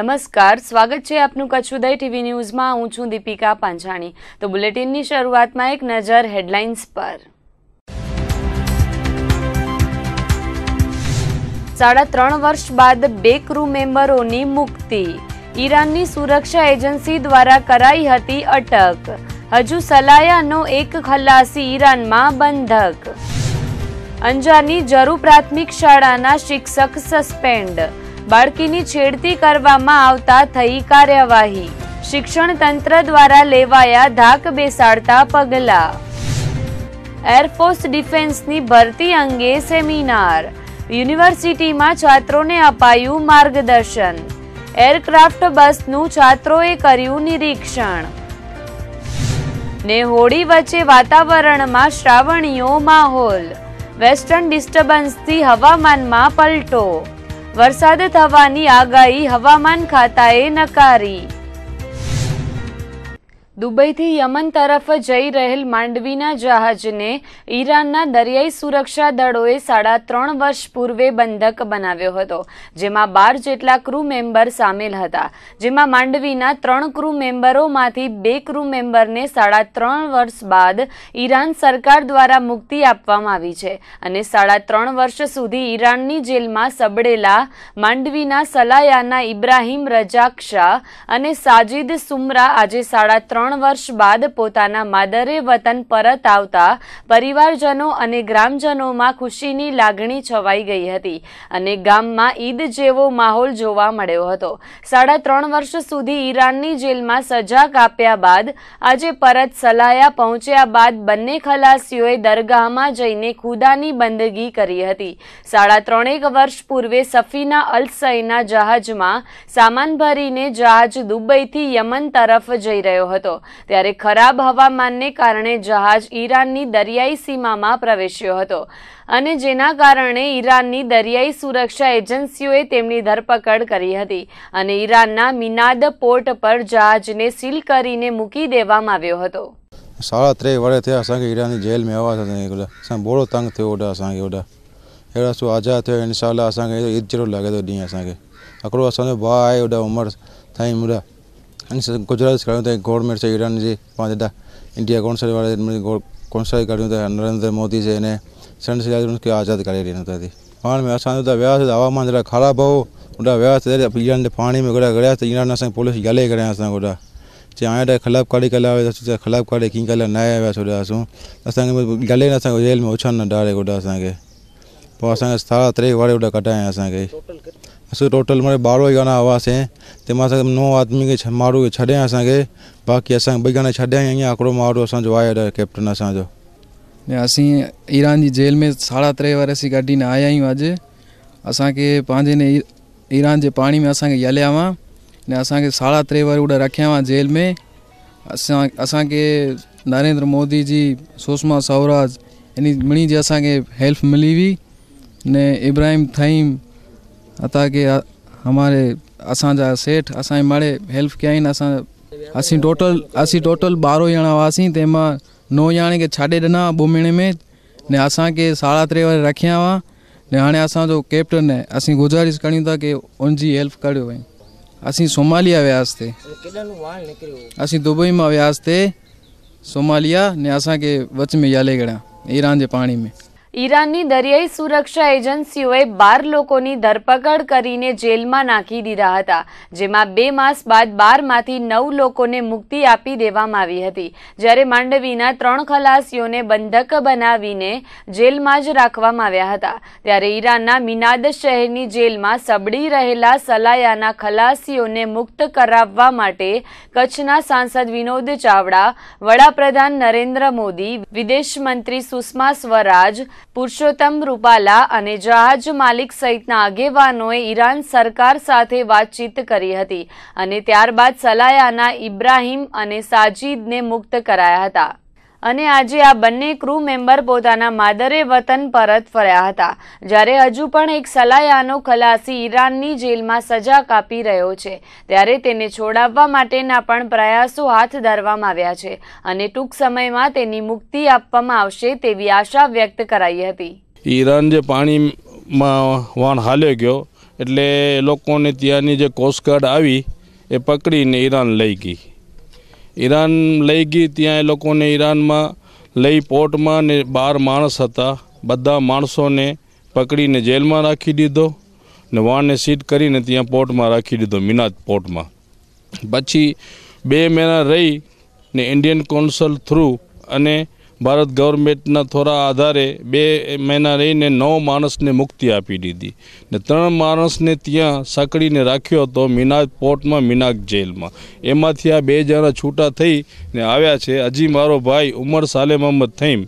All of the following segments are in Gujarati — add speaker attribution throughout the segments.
Speaker 1: નમસ્કાર, સ્વાગત છે આપનું કચ્છ ઉદય ટીવી ન્યૂઝમાં। હું છું દીપિકા પાંજાણી। તો બુલેટિનની શરૂઆતમાં એક નજર હેડલાઇન્સ પર। 3.5 વર્ષ બાદ 2 ક્રૂ મેમ્બરોની મુક્તિ। ઈરાનની સુરક્ષા એજન્સી દ્વારા કરાઈ હતી અટક। હજુ સલાયાનો એક ખલાસી ઈરાનમાં બંધક। અંજારની જરુ પ્રાથમિક શાળાના શિક્ષક સસ્પેન્ડ। બાળકીની છેડતી કરવામાં આવતા થઈ કાર્યવાહી। શિક્ષણ તંત્ર દ્વારા લેવાયા ધાક બેસાડતા પગલાં। એરફોર્સ ડિફેન્સની ભરતી અંગે સેમિનાર। યુનિવર્સિટીમાં છાત્રોને અપાયું માર્ગદર્શન। એરક્રાફ્ટ બસનું છાત્રોએ કર્યું નિરીક્ષણ। ને હોળી વચ્ચે વાતાવરણમાં શ્રાવણીયો માહોલ। વેસ્ટર્ન ડિસ્ટર્બન્સથી હવામાનમાં પલટો। વરસાદ થવાની આગાહી હવામાન ખાતાએ નકારી। દુબઈથી યમન તરફ જઈ રહેલ માંડવીના જહાજને ઈરાનના દરિયાઈ સુરક્ષા દળોએ 3.5 વર્ષ પૂર્વે બંધક બનાવ્યો હતો, જેમાં 12 જેટલા ક્રૂ મેમ્બર સામેલ હતા, જેમાં માંડવીના 3 ક્રૂ મેમ્બરોમાંથી 2 ક્રૂ મેમ્બરને 3.5 વર્ષ બાદ ઈરાન સરકાર દ્વારા મુક્તિ આપવામાં આવી છે અને 3.5 વર્ષ સુધી ઈરાનની જેલમાં સબડેલા માંડવીના સલાયાના ઇબ્રાહિમ રજાક શાહ અને સાજિદ સુમરા આજે 3.5 વર્ષ બાદ પોતાના માદરે વતન પરત આવતા પરિવારજનો અને ગ્રામજનોમાં ખુશીની લાગણી છવાઈ ગઈ હતી અને ગામમાં ઈદ જેવો માહોલ જોવા મળ્યો હતો। 3.5 વર્ષ સુધી ઈરાનની જેલમાં સજા કાપ્યા બાદ આજે પરત સલાયા પહોંચ્યા બાદ બંને ખલાસીઓએ દરગાહમાં જઈને ખુદાની બંદગી કરી હતી। 3.5 વર્ષ પૂર્વે સફીના અલ સૈના જહાજમાં સામાન ભરીને જહાજ દુબઈથી યમન તરફ જઈ રહ્યો હતો, ત્યારે ખરાબ હવામાનને કારણે જહાજ ઈરાનની દરિયાઈ સીમામાં પ્રવેશ્યો હતો અને જેના કારણે ઈરાનની દરિયાઈ સુરક્ષા એજન્સીઓએ તેમની ધરપકડ કરી હતી અને ઈરાનના મિનાદ પોર્ટ પર જહાજને સીલ કરીને મૂકી દેવામાં આવ્યો હતો।
Speaker 2: 3.5 વર્ષ થયા असांखे ईरान जी जेल में आवा असां बोड़ो तंग थियो असांखे अहिड़ा सो आज़ादु थियो। इंशाअल्लाह असांखे ईद जहिड़ो लॻे थो ॾींहुं। असांखे हिकिड़ो असांजो भाउ आहे उमिरि ताईं गुजरात करूँ तो गवर्नमेंट से ईरान जी इंडिया कौंसिल वाले कौंसिल करूँ तो नरेंद्र मोदी से ने सन से उनके आज़ाद करे ॾिनो अथई। पाण में असां वियासीं हवामान जरा ख़राब हो उड़ा वियासीं ईरान जे पाणी में गड़ा गया तो ईरान असांखे पुलिस गले करे असां उड़ा चे आया ख़िलाफ़ काड़ी कला ख़िलाफ़ काड़ी कीअं कला न आया वियासीं उड़ा असांखे गले न असांखे जेल में उछन न डारे उड़ा असांखे पोइ असांखे 3.5 वारे उड़ा कढाया असांखे। असां टोटल मारे 12 ॼणा हुआसीं, तंहिंमां असां 9 आदमी खे माण्हू खे छॾिया असांखे, बाक़ी असां 2 ॼणा छॾिया ईअं हिकिड़ो माण्हू असांजो आहे कैप्टन असांजो।
Speaker 3: असीं ईरान जी जेल में 3.5 वर्ष कढीने आया आहियूं। अॼु असांखे पंहिंजे ने ईरान जे पाणी में असांखे हलिया हुआ ने असांखे 3.5 वर्ष उॾे रखिया हुआ जेल में। असांखे नरेंद्र मोदी जी सुषमा स्वराज इन मिणी जी असांखे हेल्प मिली हुई ने इब्राहिम थईम अता के हमारे असांजा सेठ असांजे माड़े हेल्प कया आहिनि। असीं टोटल 12 ॼणा हुआसीं, तंहिंमां 9 ॼणे खे छॾे ॾिना 2 महीने में ने असांखे 3.5 वर्ष रखिया हुआ ने हाणे असांजो कैप्टन है, असीं गुज़ारिश करियूं था की उनजी हेल्प करियो भाई। असीं सोमालिया वियासीं, असीं दुबई मां वियासीं सोमालिया ने असांखे वच में याले गया ईरान जे पाणी में।
Speaker 1: ઈરાનની દરિયાઈ સુરક્ષા એજન્સીઓએ 12 લોકોની ધરપકડ કરીને જેલમાં નાખી દીધા હતા, જેમાં 2 માસ બાદ 12માંથી 9 લોકોને મુક્તિ આપી દેવામાં આવી હતી, જ્યારે માંડવીના 3 ખલાસીઓને બંધક બનાવીને જેલમાં જ રાખવામાં આવ્યા હતા। ત્યારે ઈરાનના મિનાદ શહેરની જેલમાં સબડી રહેલા સલાયાના ખલાસીઓને મુક્ત કરાવવા માટે કચ્છના સાંસદ વિનોદ ચાવડા, વડાપ્રધાન નરેન્દ્ર મોદી, વિદેશ મંત્રી સુષ્મા સ્વરાજ, પુરુષોત્તમ રૂપાલા અને જહાજ માલિક સહિતના આગેવાનોએ ઈરાન સરકાર સાથે વાતચીત કરી હતી અને ત્યારબાદ સલાયાના ઇબ્રાહિમ અને સાજિદને મુક્ત કરાયા હતા અને આજે આ બંને ક્રૂ મેમ્બર પોતાના માદરે વતન પરત ફર્યા હતા, જ્યારે હજુ પણ એક સલાયાનો ખલાસી ઈરાનની જેલમાં સજા કાપી રહ્યો છે, ત્યારે તેને છોડાવવા માટેના પણ પ્રયાસો હાથ ધરવામાં આવ્યા છે અને ટૂંક સમયમાં તેની મુક્તિ આપવામાં આવશે તેવી આશા વ્યક્ત કરાઈ હતી।
Speaker 4: ईरान जे पाणी मां वाण हाले गयो એટલે એ લોકોને ત્યાંની જે કોસ્ટગાર્ડ આવી એ પકડીને ઈરાન લઈ ગઈ. ઈરાન લઈ ગઈ, ત્યાં એ લોકોને ઈરાનમાં લઈ પોર્ટમાં ને 12 માણસ હતા, બધા માણસોને પકડીને જેલમાં રાખી દીધો ને વાને સીટ કરીને ત્યાં પોર્ટમાં રાખી દીધો, મિનાજ પોર્ટમાં. પછી 2 મહિના રહી ને ઇન્ડિયન કોન્સલ થ્રુ અને ભારત ગવર્મેન્ટના થોડા આધારે 2 મહિના રહીને 9 માણસને મુક્તિ આપી દીધી ને 3 માણસને ત્યાં સકડીને રાખ્યો હતો મિનાજ પોર્ટમાં, મિનાજ જેલમાં. એમાંથી આ 2 જણા છૂટા થઈ ને આવ્યા છે. હજી મારો ભાઈ ઉમર સાલે મોહમ્મદ થઈમ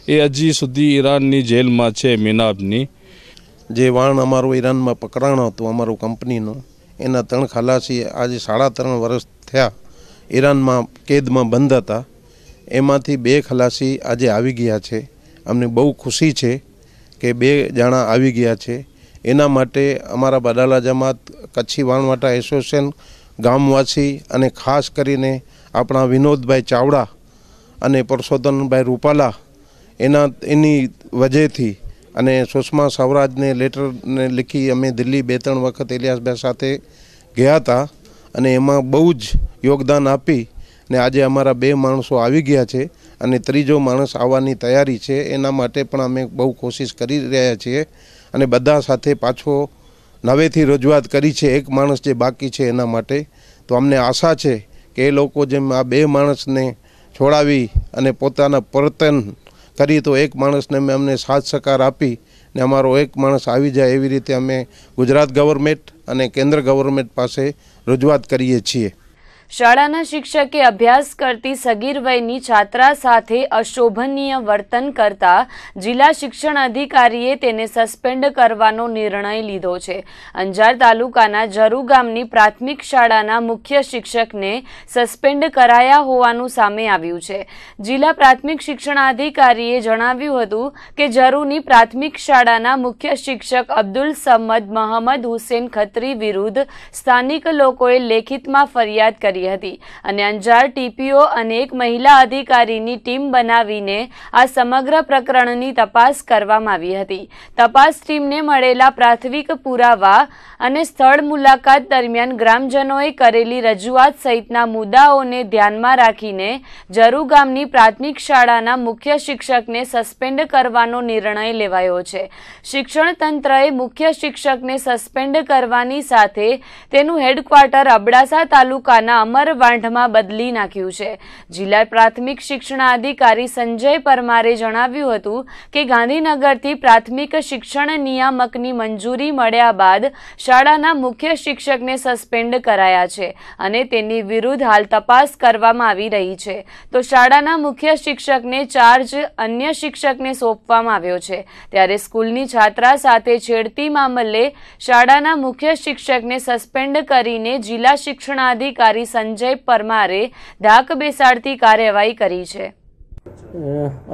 Speaker 4: એ હજી સુધી ઈરાનની જેલમાં છે, મિનાજની.
Speaker 5: જે વાણ અમારું ઈરાનમાં પકડાણો હતું અમારું કંપનીનું, એના 3 ખલાસી આજે 3.5 વર્ષ થયા ઈરાનમાં કેદમાં બંધ હતા. એમાંથી 2 ખલાસી આજે આવી ગયા છે. અમને બહુ ખુશી છે કે 2 જણા આવી ગયા છે. એના માટે અમારા બડાલા જમાત, કચ્છી વાણવાટા એસોસિએશન, ગામવાસી અને ખાસ કરીને આપણા વિનોદભાઈ ચાવડા અને પરસોત્તમભાઈ રૂપાલા એની વજહથી અને સુષ્મા સ્વરાજને લેટરને લીખી અમે દિલ્હી 2-3 વખત ઇલિયાસભાઈ સાથે ગયા હતા અને એમાં બહુ જ યોગદાન આપી ને આજે અમારા 2 માણસો આવી ગયા છે અને 3જો માણસ આવવાની તૈયારી છે. એના માટે પણ અમે બહુ કોશિશ કરી રહ્યા છીએ અને બધા સાથે પાછો નવેથી રજૂઆત કરી છે, 1 માણસ જે બાકી છે એના માટે. તો અમને આશા છે કે એ લોકો જેમ આ 2 માણસને છોડાવી અને પોતાના પ્રયત્ન કરી તો 1 માણસને અમને સાથ સહકાર આપી ને અમારો 1 માણસ આવી જાય એવી રીતે અમે ગુજરાત ગવર્મેન્ટ અને કેન્દ્ર ગવર્મેન્ટ પાસે રજૂઆત કરીએ છીએ.
Speaker 1: શાળાના શિક્ષકે અભ્યાસ કરતી સગીર વયની છાત્રા સાથે અશોભનીય વર્તન કરતા જિલ્લા શિક્ષણ અધિકારીએ તેને સસ્પેન્ડ કરવાનો નિર્ણય લીધો છે. અંજાર તાલુકાના જરુ ગામની પ્રાથમિક શાળાના મુખ્ય શિક્ષકને સસ્પેન્ડ કરાયા હોવાનું સામે આવ્યું છે. જિલ્લા પ્રાથમિક શિક્ષણાધિકારીએ જણાવ્યું હતું કે જરુની પ્રાથમિક શાળાના મુખ્ય શિક્ષક અબ્દુલ સમદ મહમદ હુસેન ખત્રી વિરુદ્ધ સ્થાનિક લોકોએ લેખિતમાં ફરિયાદ કરી હતી અને અંજાર ટીપીઓ અને એક મહિલા અધિકારીની ટીમ બનાવીને આ સમગ્ર પ્રકરણની તપાસ કરવામાં આવી હતી. તપાસ ટીમને મળેલા પ્રાથમિક પુરાવા અને સ્થળ મુલાકાત દરમિયાન ગ્રામજનોએ કરેલી રજૂઆત સહિતના મુદ્દાઓને ધ્યાનમાં રાખીને જરુ ગામની પ્રાથમિક શાળાના મુખ્ય શિક્ષકને સસ્પેન્ડ કરવાનો નિર્ણય લેવાયો છે. શિક્ષણ તંત્રએ મુખ્ય શિક્ષકને સસ્પેન્ડ કરવાની સાથે તેનું હેડક્વાર્ટર અબડાસા તાલુકાના અમરવાંઢમાં બદલી નાખ્યું છે. જિલ્લા પ્રાથમિક શિક્ષણાધિકારી સંજય પરમારે જણાવ્યું હતું કે ગાંધીનગરથી પ્રાથમિક શિક્ષણ નિયામકની મંજૂરી મળ્યા બાદ શાળાના મુખ્ય શિક્ષકને સસ્પેન્ડ કરાયા છે અને તેની વિરુદ્ધ હાલ તપાસ કરવામાં આવી રહી છે. તો શાળાના મુખ્ય શિક્ષકને ચાર્જ અન્ય શિક્ષકને સોંપવામાં આવ્યો છે. ત્યારે સ્કૂલની છાત્રા સાથે છેડતી મામલે શાળાના મુખ્ય શિક્ષકને સસ્પેન્ડ કરીને જિલ્લા શિક્ષણાધિકારી સંજય પરમારે ધાક બેસાડતી કાર્યવાહી કરી છે.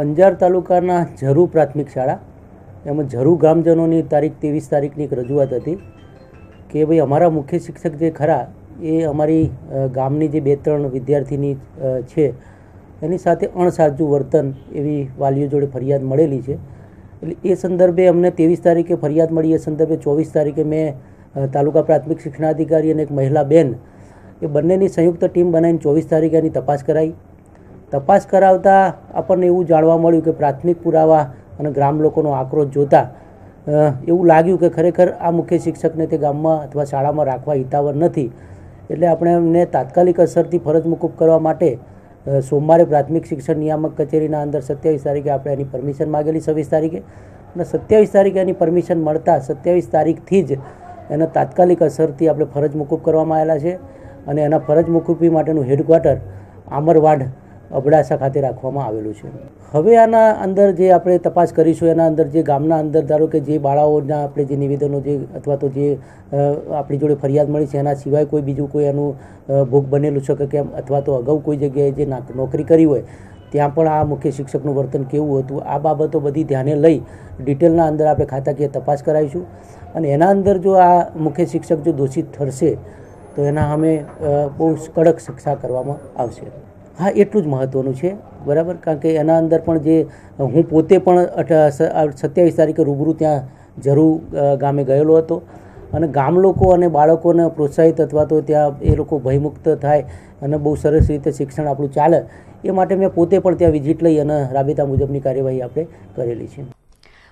Speaker 6: અંજાર તાલુકાના જરુ પ્રાથમિક શાળા એમાં જરુ ગામજનોની તારીખ 23 તારીખની એક રજૂઆત હતી કે ભાઈ અમારા મુખ્ય શિક્ષક જે ખરા એ અમારી ગામની જે 2-3 વિદ્યાર્થીની છે એની સાથે અણસાજુ વર્તન એવી વાલીઓ જોડે ફરિયાદ મળેલી છે. એટલે એ સંદર્ભે અમને 23 તારીખે ફરિયાદ મળી. એ સંદર્ભે 24 તારીખે મેં તાલુકા પ્રાથમિક શિક્ષણાધિકારી અને એક મહિલા બેન એ બંનેની સંયુક્ત ટીમ બનાવીને 24 તારીખે એની તપાસ કરાવી. તપાસ કરાવતા આપણને એવું જાણવા મળ્યું કે પ્રાથમિક પુરાવા અને ગ્રામ લોકોનો આક્રોશ જોતા એવું લાગ્યું કે ખરેખર આ મુખ્ય શિક્ષકને તે ગામમાં અથવા શાળામાં રાખવા હિતાવહ નથી. એટલે આપણે એમને તાત્કાલિક અસરથી ફરજ મોકૂફ કરવા માટે સોમવારે પ્રાથમિક શિક્ષણ નિયામક કચેરીના અંદર 27 તારીખે આપણે એની પરમિશન માગેલી 26 તારીખે અને 27 તારીખે એની પરમિશન મળતા 27 તારીખથી જ એનો તાત્કાલિક અસરથી આપણે ફરજ મોકૂફ કરવામાં આવેલા છે અને એના ફરજ મોકૂફી માટેનું હેડક્વાર્ટર આમરવાડ અબડાસા ખાતે રાખવામાં આવેલું છે. હવે આના અંદર જે આપણે તપાસ કરીશું એના અંદર જે ગામના અંદર ધારો કે જે બાળાઓના આપણે જે નિવેદનો જે અથવા તો જે આપણી જોડે ફરિયાદ મળી છે એના સિવાય કોઈ બીજું કોઈ એનું ભોગ બનેલું છે કે કેમ અથવા તો અગાઉ કોઈ જગ્યાએ જે નોકરી કરી હોય ત્યાં પણ આ મુખ્ય શિક્ષકનું વર્તન કેવું હતું આ બાબતો બધી ધ્યાને લઈ ડિટેલના અંદર આપણે ખાતાકીય તપાસ કરાવીશું અને એના અંદર જો આ મુખ્ય શિક્ષક જો દોષિત ઠરશે તો એના અમે બહુ કડક શિક્ષા કરવામાં આવશે. હા, એટલું જ મહત્ત્વનું છે, બરાબર, કારણ કે એના અંદર પણ જે હું પોતે પણ 27 તારીખે રૂબરૂ ત્યાં જરુ ગામે ગયેલો હતો અને ગામ લોકો અને બાળકોને પ્રોત્સાહિત અથવા તો ત્યાં એ લોકો ભયમુક્ત થાય અને બહુ સરસ રીતે શિક્ષણ આપણું ચાલે એ માટે મેં પોતે પણ ત્યાં વિઝિટ લઈ અને રાબેતા મુજબની કાર્યવાહી આપણે કરેલી છે.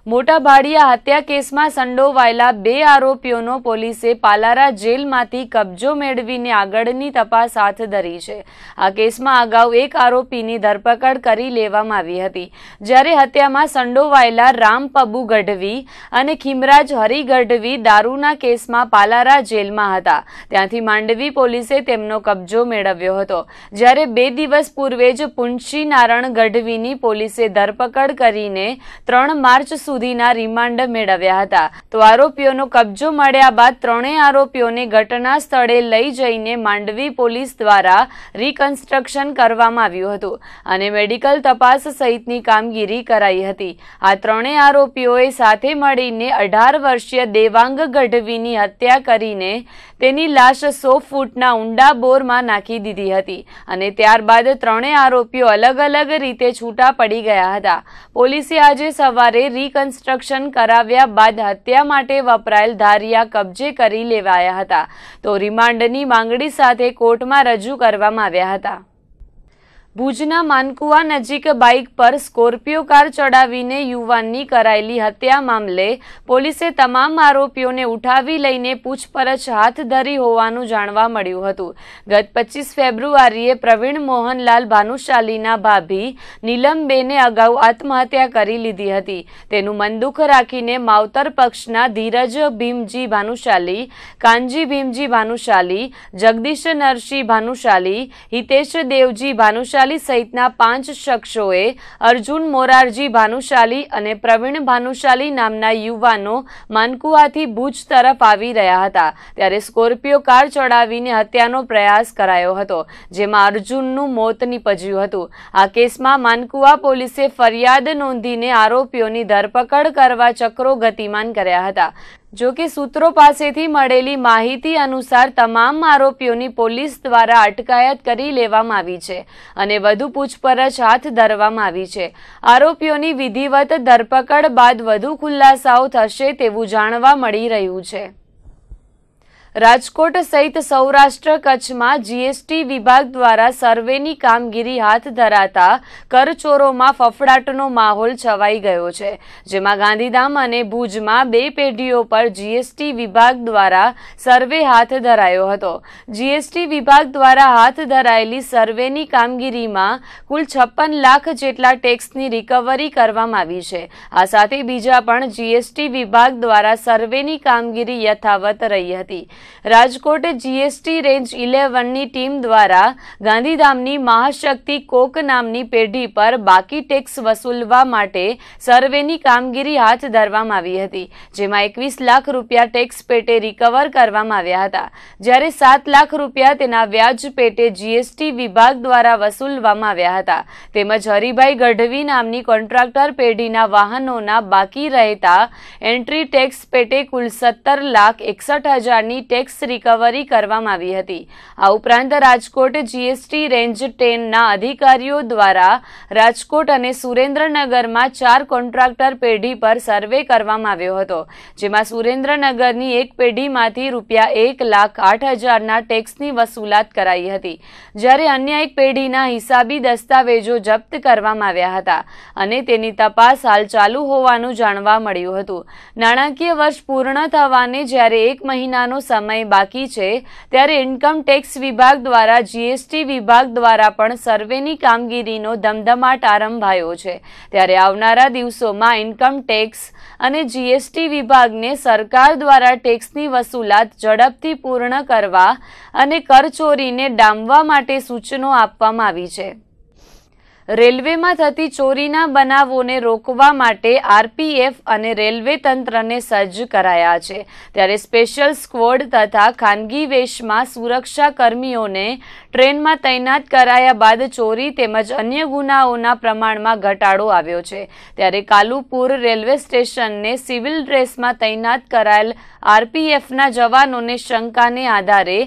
Speaker 1: મોટા ભાડિયા હત્યા કેસમાં સંડોવાયેલા 2 આરોપીઓનો પોલીસે પાલારા જેલમાંથી કબજો મેળવીને આગળની તપાસ હાથ ધરી છે. આ કેસમાં અગાઉ 1 આરોપીની ધરપકડ કરી લેવામાં આવી હતી, જ્યારે હત્યામાં સંડોવાયેલા રામ પબુ ગઢવી અને ખીમરાજ હરી ગઢવી દારૂના કેસમાં પાલારા જેલમાં હતા. ત્યાંથી માંડવી પોલીસે તેમનો કબજો મેળવ્યો હતો, જ્યારે 2 દિવસ પૂર્વે જ પુંછી નારણ ગઢવીની પોલીસે ધરપકડ કરીને 3 માર્ચ સુધીના રિમાન્ડ મેળવ્યા હતા. તો આરોપીઓનો કબજો મળ્યા બાદ 3 આરોપીઓને ઘટના સ્થળે લઈ જઈને માંડવી પોલીસ દ્વારા રિકન્સ્ટ્રક્શન કરવામાં આવ્યું હતું અને મેડિકલ તપાસ સહિતની કામગીરી કરાઈ હતી. આ 3 આરોપીઓએ સાથે મળીને 18 વર્ષીય દેવાંગ ગઢવીની હત્યા કરીને તેની લાશ 100 ફૂટના ઊંડા બોરમાં નાખી દીધી હતી અને ત્યારબાદ 3 આરોપીઓ અલગ અલગ રીતે છૂટા પડી ગયા હતા. પોલીસે આજે સવારે રિકન્સ્ટ્રક્શન કરાવ્યા બાદ હત્યા માટે વપરાયેલ ધારિયા કબજે કરી લેવાયા હતા, તો રિમાન્ડની માંગણી સાથે કોર્ટમાં રજૂ કરવામાં આવ્યા હતા. ભુજના માનકુવા નજીક બાઇક પર સ્કોર્પિયો કાર ચડાવીને યુવાનની કરાયેલી હત્યા મામલે પોલીસે તમામ આરોપીઓને ઉઠાવી લઈને પૂછપરછ હાથ ધરી હોવાનું જાણવા મળ્યું હતું. ગત 25 ફેબ્રુઆરીએ પ્રવીણ મોહનલાલ ભાનુશાલીના ભાભી નીલમબેને અગાઉ આત્મહત્યા કરી લીધી હતી. તેનું મનદુખ રાખીને માવતર પક્ષના ધીરજ ભીમજી ભાનુશાલી, કાનજી ભીમજી ભાનુશાલી, જગદીશ નરસિંહ ભાનુશાલી, હિતેશ દેવજી ભાનુશાલી સહિતના 5 શખ્સોએ અર્જુન મોરારજી ભાનુશાલી અને પ્રવીણ ભાનુશાલી નામના યુવાનો માનકુવાથી ભુજ તરફ આવી રહ્યા હતા, ત્યારે સ્કોર્પિયો કાર ચડાવીને હત્યાનો પ્રયાસ કરાયો હતો, જેમાં અર્જુનનું મોત નીપજ્યું હતું. આ કેસમાં માનકુવા પોલીસે ફરિયાદ નોંધીને આરોપીઓની ધરપકડ કરવા ચક્રો ગતિમાન કર્યા હતા. જો કે સૂત્રો પાસેથી મળેલી માહિતી અનુસાર તમામ આરોપીઓની પોલીસ દ્વારા અટકાયત કરી લેવામાં આવી છે અને વધુ પૂછપરછ હાથ ધરવામાં આવી છે. આરોપીઓની વિધિવત ધરપકડ બાદ વધુ ખુલાસાઓ થશે તેવું જાણવા મળી રહ્યું છે. રાજકોટ સહિત સૌરાષ્ટ્ર કચ્છમાં જીએસટી વિભાગ દ્વારા સર્વેની કામગીરી હાથ ધરાતા કરચોરોમાં ફફડાટનો માહોલ છવાઈ ગયો છે, જેમાં ગાંધીધામ અને ભુજમાં 2 પેઢીઓ પર જીએસટી વિભાગ દ્વારા સર્વે હાથ ધરાયો હતો. જીએસટી વિભાગ દ્વારા હાથ ધરાયેલી સર્વેની કામગીરીમાં કુલ 56 લાખ જેટલા ટેક્સની રિકવરી કરવામાં આવી છે. આ સાથે બીજા પણ જીએસટી વિભાગ દ્વારા સર્વેની કામગીરી યથાવત રહી હતી. રાજકોટ જીએસટી રેન્જ 11ની ટીમ દ્વારા ગાંધીધામની મહાશક્તિ કોક નામની પેઢી પર બાકી ટેક્સ વસૂલવા માટે સર્વેની કામગીરી હાથ ધરવામાં આવી હતી, જેમાં 21 લાખ રૂપિયા ટેક્સ પેટે રિકવર કરવામાં આવ્યા હતા, જ્યારે 7 લાખ રૂપિયા તેના વ્યાજ પેટે જીએસટી વિભાગ દ્વારા વસૂલવામાં આવ્યા હતા. તેમજ હરિભાઈ ગઢવી નામની કોન્ટ્રાક્ટર પેઢીના વાહનોના બાકી રહેતા એન્ટ્રી ટેક્સ પેટે કુલ 17,61,000ની ટેક્સ રિકવરી કરવામાં આવી હતી. આ ઉપરાંત રાજકોટ જીએસટી રેન્જ 10ના અધિકારીઓ દ્વારા રાજકોટ અને સુરેન્દ્રનગરમાં 4 કોન્ટ્રાક્ટર પેઢી પર સર્વે કરવામાં આવ્યો હતો, જેમાં સુરેન્દ્રનગરની એક પેઢીમાંથી રૂપિયા 1,08,000ના ટેક્સની વસૂલાત કરાઈ હતી, જ્યારે અન્ય એક પેઢીના હિસાબી દસ્તાવેજો જપ્ત કરવામાં આવ્યા હતા અને તેની તપાસ હાલ ચાલુ હોવાનું જાણવા મળ્યું હતું. નાણાકીય વર્ષ પૂર્ણ થવાને જ્યારે 1 મહિનાનો સમય બાકી છે, ત્યારે ઇન્કમ ટેક્સ વિભાગ દ્વારા જીએસટી વિભાગ દ્વારા પણ સર્વેની કામગીરીનો ધમધમાટ આરંભાયો છે. ત્યારે આવનારા દિવસોમાં ઇન્કમ ટેક્સ અને જીએસટી વિભાગને સરકાર દ્વારા ટેક્સની વસૂલાત ઝડપથી પૂર્ણ કરવા અને કરચોરીને ડામવા માટે સૂચનો આપવામાં આવી છે. રેલવેમાં થતી ચોરીના બનાવોને રોકવા માટે આરપીએફ અને રેલવે તંત્રને સજ્જ કરાયા છે, ત્યારે સ્પેશિયલ સ્ક્વોડ તથા ખાનગી વેશમાં સુરક્ષા કર્મીઓને ટ્રેનમાં તૈનાત કરાયા બાદ ચોરી તેમજ અન્ય ગુનાઓના પ્રમાણમાં ઘટાડો આવ્યો છે. ત્યારે કાલુપુર રેલવે સ્ટેશનને સિવિલ ડ્રેસમાં તૈનાત કરાયેલ આરપીએફના જવાનોને શંકાને આધારે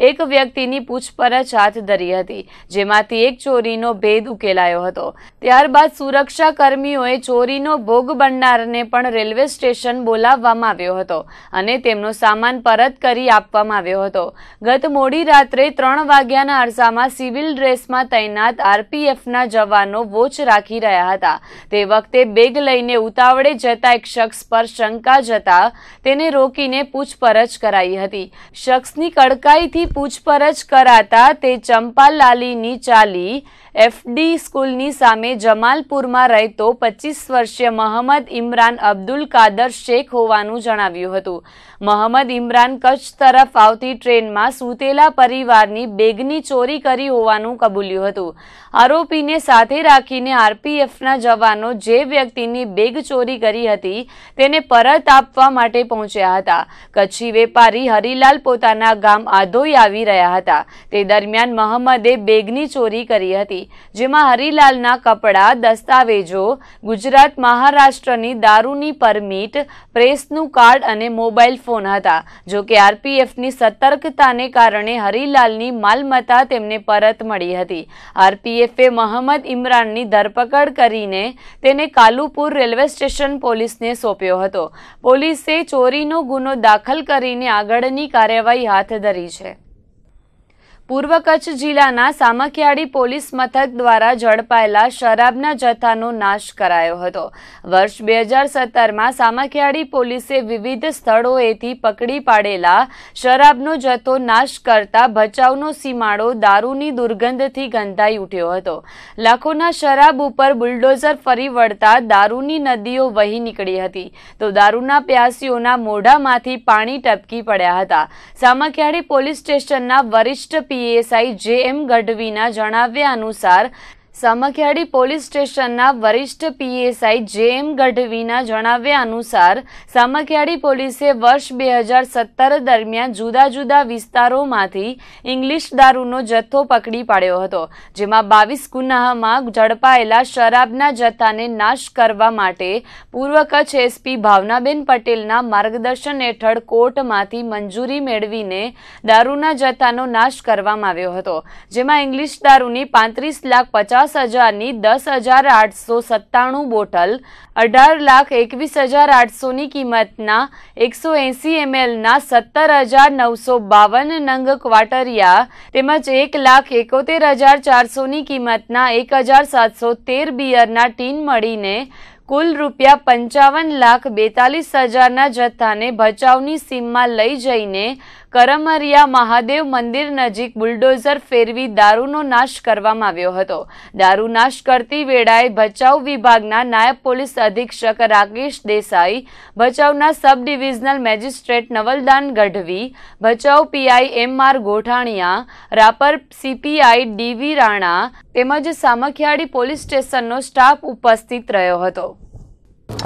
Speaker 1: એક વ્યક્તિની પૂછપરછ હાથ ધરી હતી, જેમાંથી એક ચોરીનો ભેદ ઉકેલાયો હતો। ત્યારબાદ સુરક્ષા કર્મીઓએ ચોરીનો ભોગ બનનારને પણ રેલવે સ્ટેશન બોલાવવામાં આવ્યો હતો અને તેમનો સામાન પરત કરી આપવામાં આવ્યો હતો। ગત મોડી રાત્રે 3 વાગ્યાના અરસામાં સિવિલ ડ્રેસમાં તૈનાત આરપીએફના જવાનો વોચ રાખી રહ્યા હતા। તે વખતે બેગ લઈને ઉતાવળે જતા એક શખ્સ પર શંકા જતા તેને રોકીને પૂછપરછ કરાઈ હતી। શખ્સની કડકાઈથી પૂછપરછ કરાતા તે ચંપાલાલીની ચાલી એફડી સ્કૂલની સામે જમાલપુરમાં રહેતો 25 વર્ષીય મોહમ્મદ ઇમરાન અબ્દુલ કાદર શેખ હોવાનું જણાવ્યું હતું। મોહમ્મદ ઇમરાન કચ્છ તરફ આવતી ટ્રેનમાં સૂતેલા પરિવારની બેગની ચોરી કરી હોવાનું કબૂલ્યું હતું। આરોપીને સાથે રાખીને આરપીએફના જવાનો જે વ્યક્તિની બેગ ચોરી કરી હતી તેને પરત આપવા માટે પહોંચ્યા હતા। કચ્છી વેપારી હરિલાલ પોતાના ગામ આધોઈ આવી રહ્યા હતા। તે દરમિયાન મોહમ્મદે બેગની ચોરી કરી હતી, જેમાં હરિલાલના કપડાં, દસ્તાવેજો, ગુજરાત મહારાષ્ટ્રની દારૂની પરમિટ, પ્રેસનું કાર્ડ અને મોબાઈલ ફોન હતા। જો કે આરપીએફની સતર્કતાને કારણે હરિલાલની માલમત્તા તેમને પરત મળી હતી। આરપીએફે મોહમ્મદ ઇમરાનની ધરપકડ કરીને તેને કાલુપુર રેલવે સ્ટેશન પોલીસને સોંપ્યો હતો। પોલીસે ચોરીનો ગુનો દાખલ કરીને આગળની કાર્યવાહી હાથ ધરી છે। પૂર્વ કચ્છ જિલ્લાના સામખિયાળી પોલીસ મથક દ્વારા ઝડપાયેલા શરાબના જથ્થાનો નાશ કરાયો હતો। વર્ષ 2017માં સામખિયાળી પોલીસે વિવિધ સ્થળોએથી પકડી પાડેલા શરાબનો જથ્થો નાશ કરતા ભચાઉનો સીમાડો દારૂની દુર્ગંધથી ગંધાઈ ઉઠ્યો હતો। લાખોના શરાબ ઉપર બુલડોઝર ફરી વળતા દારૂની નદીઓ વહી નીકળી હતી તો દારૂના પ્યાસીઓના મોઢામાંથી પાણી ટપકી પડ્યા હતા। સામખિયાળી પોલીસ સ્ટેશનના વરિષ્ઠ પીએસઆઈ જે.એમ. ગઢવીના જણાવ્યા અનુસાર સામખિયાળી પોલીસ સ્ટેશનના વરિષ્ઠ પીએસઆઈ જે.એમ. ગઢવીના જણાવ્યા અનુસાર સામખિયાળી પોલીસે વર્ષ 2017 દરમિયાન જુદા જુદા વિસ્તારોમાંથી ઇંગ્લિશ દારૂનો જથ્થો પકડી પાડ્યો હતો, જેમાં 22 ગુનામાં ઝડપાયેલા શરાબના જથ્થાને નાશ કરવા માટે પૂર્વ કચ્છ એસપી ભાવનાબેન પટેલના માર્ગદર્શન હેઠળ કોર્ટમાંથી મંજૂરી મેળવીને દારૂના જથ્થાનો નાશ કરવામાં આવ્યો હતો, જેમાં ઇંગ્લિશ દારૂની 35,50,000ની 10,897 બોટલ, 18,21,800ની કિંમતના 180 mlના 17,952 નંગ ક્વાટરિયા તેમજ 1,71,400ની કિંમતના 1,713 બિયરના ટીન મળીને કુલ ₹55,42,000ના જથ્થાને ભચાઉની સીમમાં લઈ જઈને કરમરિયા મહાદેવ મંદિર નજીક બુલડોઝર ફેરવી દારૂનો નાશ કરવામાં આવ્યો હતો। દારૂ નાશ કરતી વેળાએ ભચાઉ વિભાગના નાયબ પોલીસ અધિક્ષક રાકેશ દેસાઈ, ભચાઉના sub divisional magistrate Navaldan Gadhvi, Bhachau PI M R. Gothaniya, Rapar CPI D V Rana તેમજ સામખિયાળી પોલીસ સ્ટેશનનો સ્ટાફ ઉપસ્થિત રહ્યો હતો।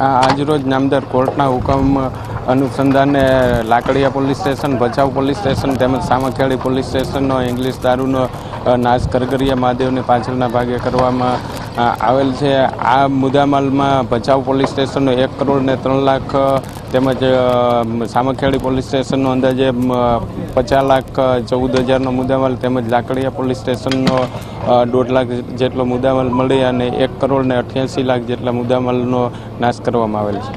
Speaker 7: આજરોજ નામદાર કોર્ટના હુકમ અનુસંધાને Lakadia police station, Bhachau police station તેમજ સામખિયાળી પોલીસ સ્ટેશનનો ઇંગ્લિશ દારૂનો નાશ કરગરિયા મહાદેવને પાછળના ભાગે કરવામાં આવેલ છે। આ મુદ્દામાલમાં ભચાઉ પોલીસ સ્ટેશનનો 1,03,00,000 તેમજ સામખિયાળી પોલીસ સ્ટેશનનો અંદાજે 50,14,000નો મુદ્દામાલ તેમજ લાકડિયા પોલીસ સ્ટેશનનો 1.5 લાખ જેટલો મુદ્દામાલ મળી અને 1,88,00,000 જેટલા મુદ્દામાલનો નાશ કરવામાં આવેલ છે।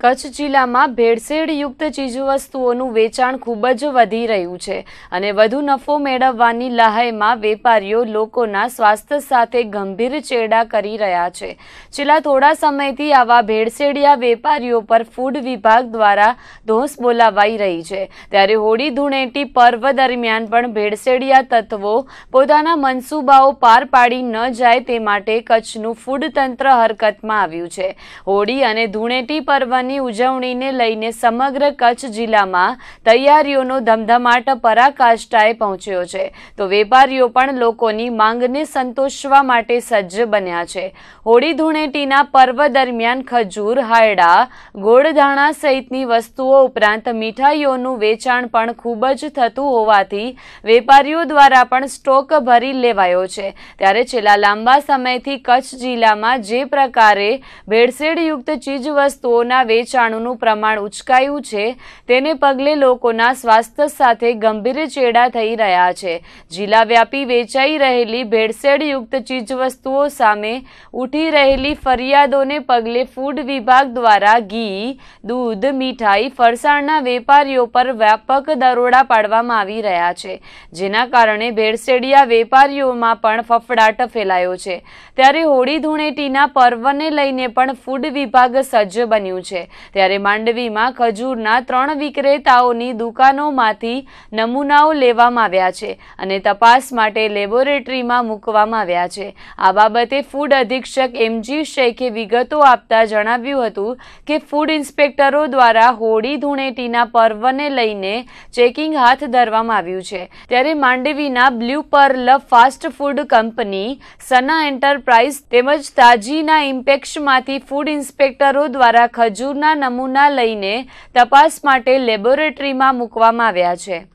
Speaker 1: કચ્છ જિલ્લામાં ભેળસેળયુક્ત ચીજવસ્તુઓનું વેચાણ ખૂબ જ વધી રહ્યું છે અને વધુ નફો મેળવવાની લહાઈમાં વેપારીઓ લોકોના સ્વાસ્થ્ય સાથે ગંભીર ચેડા કરી રહ્યા છે। છેલ્લા થોડા સમયથી આવા ભેળસેળિયા વેપારીઓ પર ફૂડ વિભાગ દ્વારા ધોંસ બોલાવાઈ રહી છે, ત્યારે હોળી ધૂળેટી પર્વ દરમિયાન પણ ભેળસેળિયા તત્વો પોતાના મનસૂબાઓ પાર પાડી ન જાય તે માટે કચ્છનું ફૂડ તંત્ર હરકતમાં આવ્યું છે। હોળી અને ધૂળેટી પર્વની ઉજવણીને લઈને સમગ્ર કચ્છ જિલ્લામાં તૈયારીઓનો ધમધમાટ પરાકાષ્ઠાએ પહોંચ્યો છે, તો વેપારીઓ પણ લોકોની માંગને સંતોષવા માટે સજ્જ બન્યા છે। હોળી ધૂળેટીના પર્વ દરમિયાન ખજૂર, હાયડા, ગોળધાણા સહિતની વસ્તુઓ ઉપરાંત મીઠાઈઓનું વેચાણ પણ ખૂબ જ થતું હોવાથી વેપારીઓ દ્વારા પણ સ્ટોક ભરી લેવાયો છે। ત્યારે છેલ્લા લાંબા સમયથી કચ્છ જિલ્લામાં જે પ્રકારે ભેળસેળયુક્ત ચીજવસ્તુઓના વેચાણનું પ્રમાણ ઉચકાયું છે, તેને પગલે લોકોના સ્વાસ્થ્ય સાથે ગંભીર ચેડા થઈ રહ્યા છે. જિલ્લાવ્યાપી વેચાઈ રહેલી ભેળસેળયુક્ત ચીજવસ્તુઓ સામે ઉઠી રહેલી ફરિયાદોને પગલે ફૂડ વિભાગ દ્વારા ઘી, દૂધ, મીઠાઈ, ફરસાણના વેપારીઓ પર વ્યાપક દરોડા પાડવામાં આવી રહ્યા છે, જેના કારણે ભેળસેળિયા વેપારીઓમાં પણ ફફડાટ ફેલાયો છે. ત્યારે હોળી ધૂળેટીના પર્વને લઈને પણ ફૂડ વિભાગ સજ્જ બન્યું છે. ત્યારે માંડવીમાં ખજૂરના 3 વિક્રેતાઓની દુકાનોમાંથી નમૂનાઓ લેવામાં આવ્યા છે અને તપાસ માટે લેબોરેટરીમાં મૂકવામાં આવ્યા છે. આ બાબતે ફૂડ અધિક્ષક MG શેખે વિગતો આપતા જણાવ્યું હતું કે ફૂડ ઇન્સ્પેક્ટરો દ્વારા હોળી ધૂળેટીના પર્વને લઈને ચેકિંગ હાથ ધરવામાં આવ્યું છે. ત્યારે માંડવીના blue Perl fast food company, Sana enterprise તેમજ તાજીના ઇમ્પેક્સમાંથી ફૂડ ઇન્સ્પેક્ટરો દ્વારા ખજૂરના નમૂના લઈને તપાસ માટે લેબોરેટરીમાં મૂકવામાં આવ્યા છે.